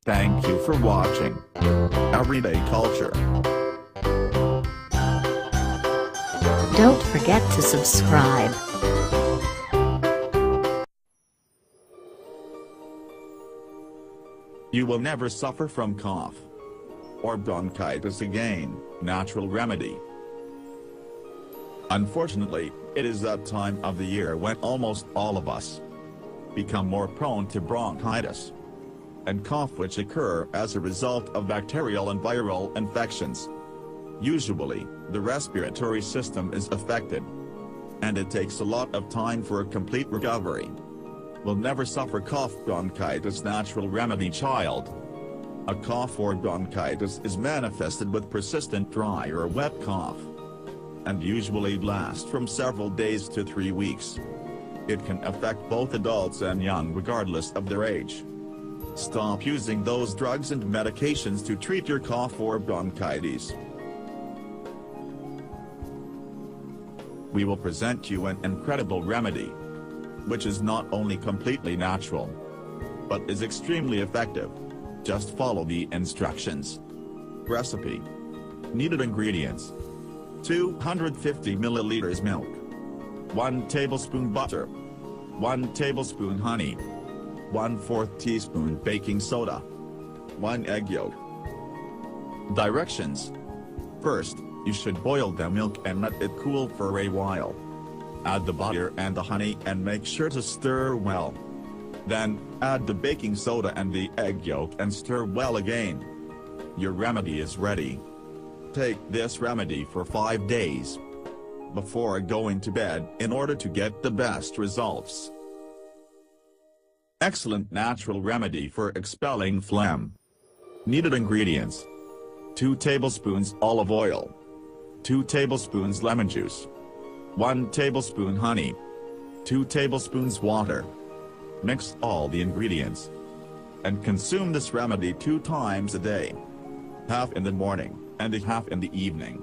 Thank you for watching Everyday Culture. Don't forget to subscribe. You will never suffer from cough or bronchitis again. Natural remedy. Unfortunately, it is that time of the year when almost all of us become more prone to bronchitis and cough, which occur as a result of bacterial and viral infections. Usually, the respiratory system is affected, and it takes a lot of time for a complete recovery. Will never suffer cough bronchitis natural remedy child. A cough or bronchitis is manifested with persistent dry or wet cough, and usually lasts from several days to 3 weeks. It can affect both adults and young regardless of their age. Stop using those drugs and medications to treat your cough or bronchitis. We will present you an incredible remedy, which is not only completely natural, but is extremely effective. Just follow the instructions. Recipe. Needed ingredients: 250 milliliters milk, 1 tablespoon butter, 1 tablespoon honey, 1/4 teaspoon baking soda, 1 egg yolk. Directions. First, you should boil the milk and let it cool for a while. Add the butter and the honey and make sure to stir well. Then, add the baking soda and the egg yolk and stir well again. Your remedy is ready. Take this remedy for 5 days before going to bed in order to get the best results. Excellent natural remedy for expelling phlegm. Needed ingredients: 2 tablespoons olive oil, 2 tablespoons lemon juice, 1 tablespoon honey, 2 tablespoons water. Mix all the ingredients and consume this remedy 2 times a day, half in the morning and half in the evening.